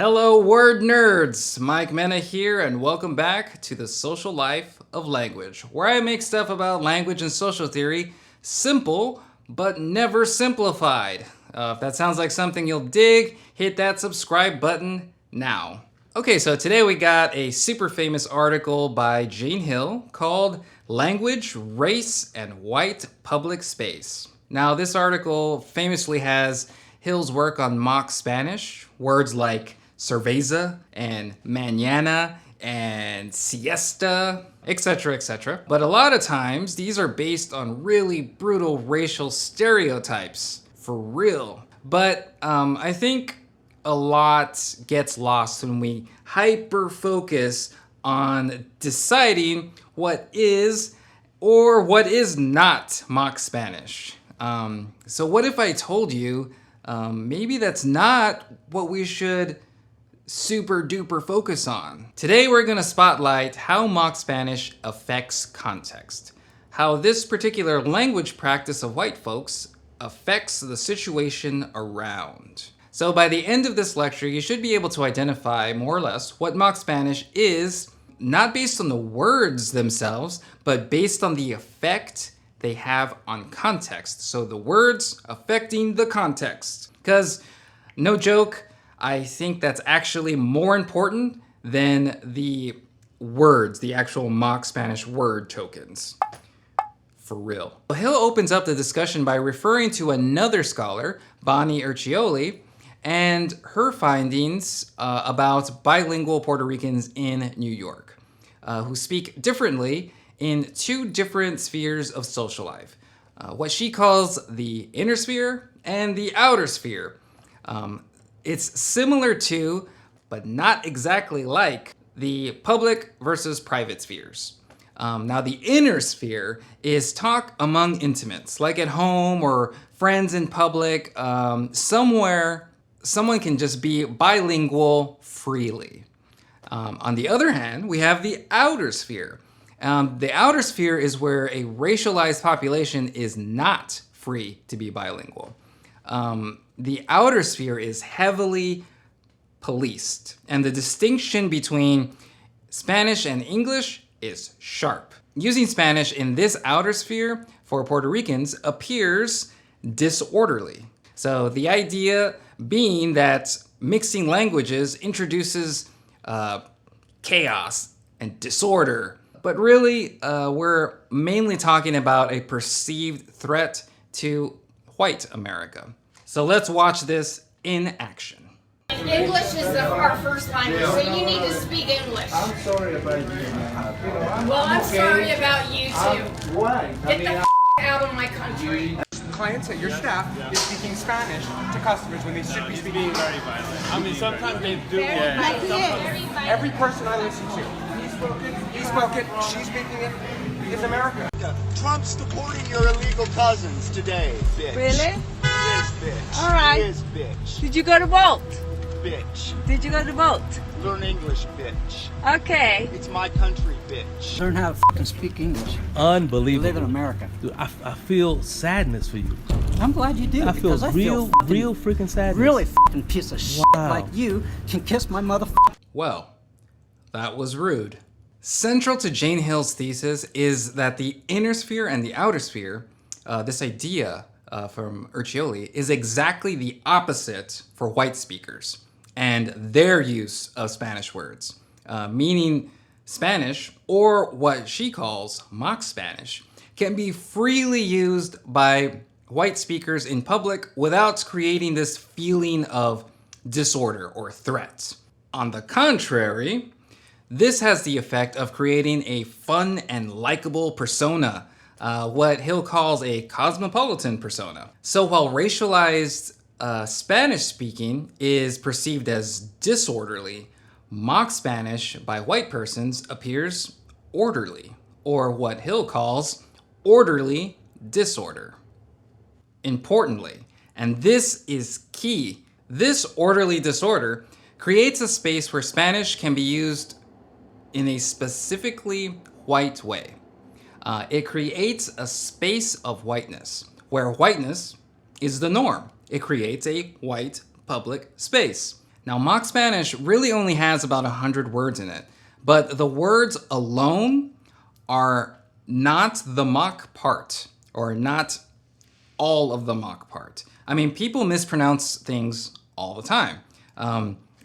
Hello, word nerds! Mike Mena here, and welcome back to the social life of language, where I make stuff about language and social theory simple, but never simplified. If that sounds like something you'll dig, hit that subscribe button now. Okay, so today we got a super famous article by Jane Hill called Language, Race, and White Public Space. Now, this article famously has Hill's work on mock Spanish, words like cerveza and mañana and siesta, etc., etc. But a lot of times, these are based on really brutal racial stereotypes, for real. But I think a lot gets lost when we hyper-focus on deciding what is or what is not mock Spanish. So what if I told you maybe that's not what we should super duper focus on? Today we're going to spotlight how mock Spanish affects context, how this particular language practice of white folks affects the situation around. So by the end of this lecture, you should be able to identify more or less what mock Spanish is, not based on the words themselves, but based on the effect they have on context. So the words affecting the context. Because, no joke, I think that's actually more important than the words, the actual mock Spanish word tokens. For real. Hill opens up the discussion by referring to another scholar, Bonnie Urcioli, and her findings about bilingual Puerto Ricans in New York, who speak differently in two different spheres of social life. What she calls the inner sphere and the outer sphere. It's similar to, but not exactly like, the public versus private spheres. Now, the inner sphere is talk among intimates, like at home or friends in public, somewhere someone can just be bilingual freely. On the other hand, we have the outer sphere. The outer sphere is where a racialized population is not free to be bilingual. The outer sphere is heavily policed, and the distinction between Spanish and English is sharp. Using Spanish in this outer sphere for Puerto Ricans appears disorderly. So the idea being that mixing languages introduces chaos and disorder. But really, we're mainly talking about a perceived threat to white America. So let's watch this in action. English is our first language, so you need to speak English. I'm sorry about you. Well, I'm sorry about you too. Why? Get the out of my country. Clients at your staff is speaking Spanish to customers when they should be speaking very violent. I mean, sometimes they do. Every person I listen to, he spoke it, she's speaking it, is America. Trump's deporting your illegal cousins today, bitch. Really? Yes, bitch. All right. Yes, bitch. Did you go to vote? Bitch. Did you go to vote? Learn English, bitch. Okay. It's my country, bitch. Learn how to fucking speak English. Unbelievable. Live in America. Dude, I feel sadness for you. I'm glad you do. I feel because real freaking sadness. Really fucking piece of shit Wow. like you can kiss my mother. Well, that was rude. Central to Jane Hill's thesis is that the inner sphere and the outer sphere, this idea from Urcioli, is exactly the opposite for white speakers and their use of Spanish words, meaning Spanish, or what she calls mock Spanish, can be freely used by white speakers in public without creating this feeling of disorder or threat. On the contrary, this has the effect of creating a fun and likable persona, what Hill calls a cosmopolitan persona. So while racialized Spanish speaking is perceived as disorderly, mock Spanish by white persons appears orderly, or what Hill calls orderly disorder. Importantly, and this is key, this orderly disorder creates a space where Spanish can be used in a specifically white way. It creates a space of whiteness, where whiteness is the norm. It creates a white public space. Now, mock Spanish really only has about 100 words in it, but the words alone are not the mock part, or not all of the mock part. I mean, people mispronounce things all the time.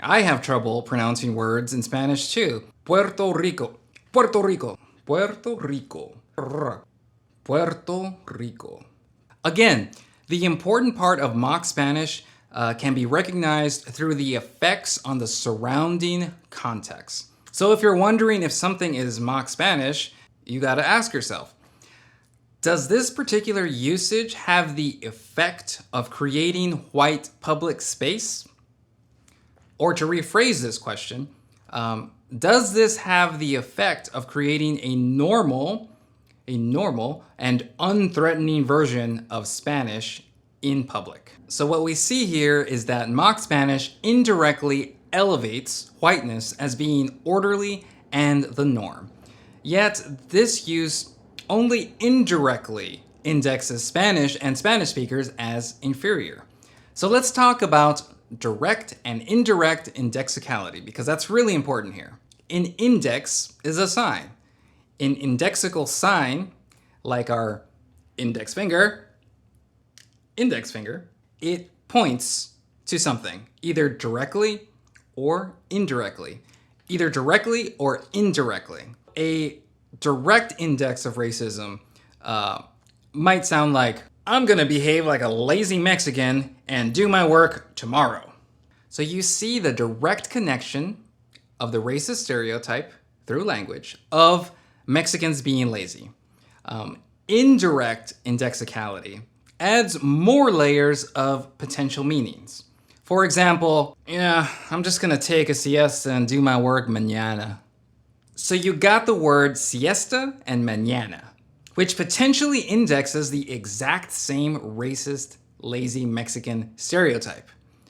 I have trouble pronouncing words in Spanish too. Puerto Rico, Puerto Rico, Puerto Rico, Puerto Rico. Again, the important part of mock Spanish can be recognized through the effects on the surrounding context. So if you're wondering if something is mock Spanish, you gotta ask yourself, does this particular usage have the effect of creating white public space? Or to rephrase this question, does this have the effect of creating a normal and unthreatening version of Spanish in public? So what we see here is that mock Spanish indirectly elevates whiteness as being orderly and the norm. Yet this use only indirectly indexes Spanish and Spanish speakers as inferior. So let's talk about direct and indirect indexicality, because that's really important here. An index is a sign. An indexical sign, like our index finger, it points to something, either directly or indirectly. Either directly or indirectly. A direct index of racism might sound like, I'm gonna behave like a lazy Mexican and do my work tomorrow. So you see the direct connection of the racist stereotype through language of Mexicans being lazy. Indirect indexicality adds more layers of potential meanings. For example, yeah, I'm just gonna take a siesta and do my work mañana. So you got the word siesta and mañana, which potentially indexes the exact same racist, lazy Mexican stereotype,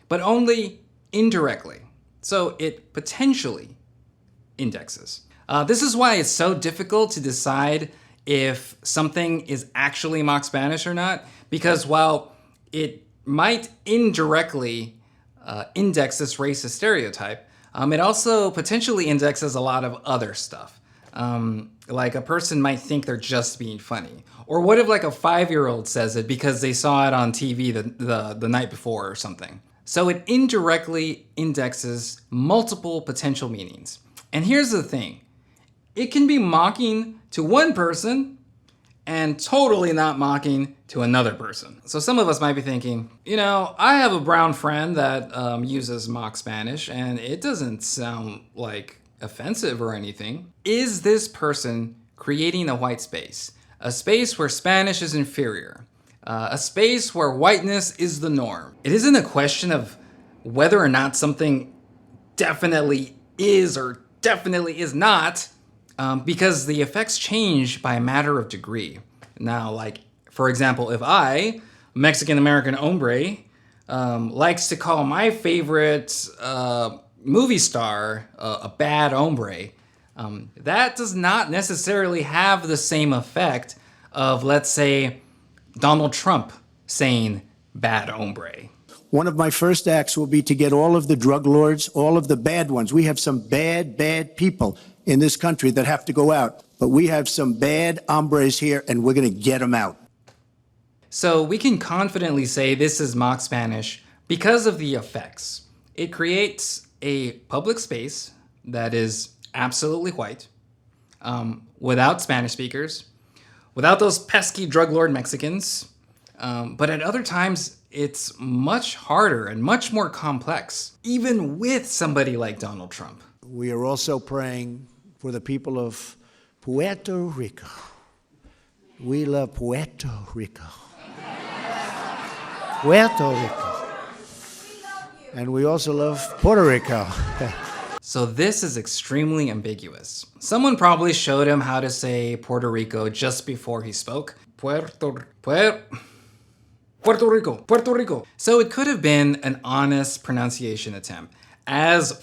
but only indirectly. So it potentially indexes. This is why it's so difficult to decide if something is actually mock Spanish or not, because while it might indirectly index this racist stereotype, it also potentially indexes a lot of other stuff. Like a person might think they're just being funny. Or what if like a 5-year-old says it because they saw it on TV the night before or something. So it indirectly indexes multiple potential meanings. And here's the thing. It can be mocking to one person and totally not mocking to another person. So some of us might be thinking, you know, I have a brown friend that uses mock Spanish and it doesn't sound like offensive or anything. Is this person creating a white space? A space where Spanish is inferior? A space where whiteness is the norm? It isn't a question of whether or not something definitely is or definitely is not, because the effects change by a matter of degree. Now, like, for example, if I, Mexican-American hombre, likes to call my favorite movie star a bad hombre, that does not necessarily have the same effect of, let's say, Donald Trump saying bad hombre. One of my first acts will be to get all of the drug lords, all of the bad ones. We have some bad people in this country that have to go out. But we have some bad hombres here, and we're going to get them out. So we can confidently say this is mock Spanish because of the effects. It creates a public space that is absolutely white, without Spanish speakers, without those pesky drug lord Mexicans. But at other times, it's much harder and much more complex, even with somebody like Donald Trump. We are also praying for the people of Puerto Rico. We love Puerto Rico. Puerto Rico. And we also love Puerto Rico. So this is extremely ambiguous. Someone probably showed him how to say Puerto Rico just before he spoke. Puerto Rico. So it could have been an honest pronunciation attempt, as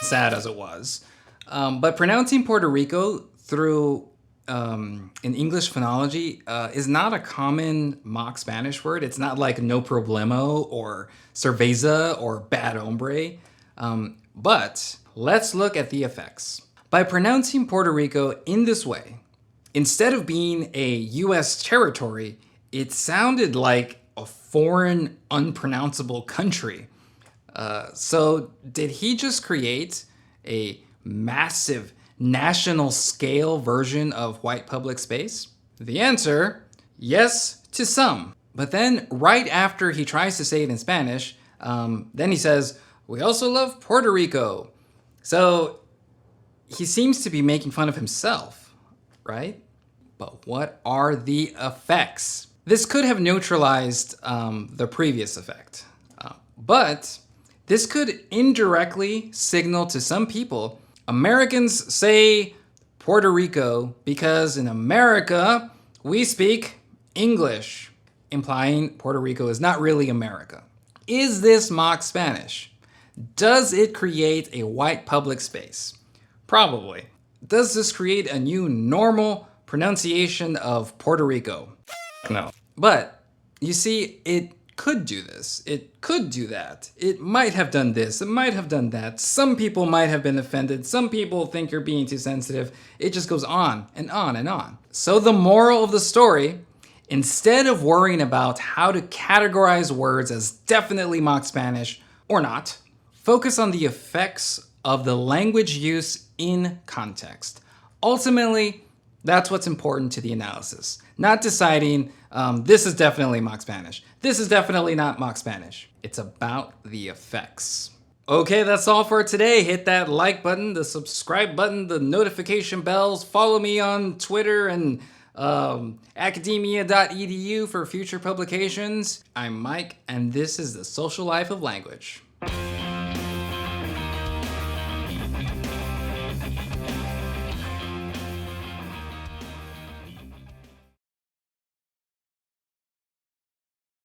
sad as it was. But pronouncing Puerto Rico through an English phonology is not a common mock Spanish word. It's not like no problemo or cerveza or bad hombre. But let's look at the effects. By pronouncing Puerto Rico in this way, instead of being a US territory, it sounded like a foreign, unpronounceable country. So did he just create a massive national scale version of white public space? The answer, yes to some. But then right after he tries to say it in Spanish, then he says, we also love Puerto Rico. So he seems to be making fun of himself, right? But what are the effects? This could have neutralized the previous effect, but this could indirectly signal to some people, Americans say Puerto Rico because in America we speak English, implying Puerto Rico is not really America. Is this mock Spanish? Does it create a white public space? Probably. Does this create a new normal pronunciation of Puerto Rico? No. But you see, it could do this. It could do that. It might have done this. It might have done that. Some people might have been offended. Some people think you're being too sensitive. It just goes on and on and on. So the moral of the story, instead of worrying about how to categorize words as definitely mock Spanish or not, focus on the effects of the language use in context. Ultimately, that's what's important to the analysis. Not deciding this is definitely mock Spanish. This is definitely not mock Spanish. It's about the effects. Okay, that's all for today. Hit that like button, the subscribe button, the notification bells. Follow me on Twitter and academia.edu for future publications. I'm Mike, and this is The Social Life of Language.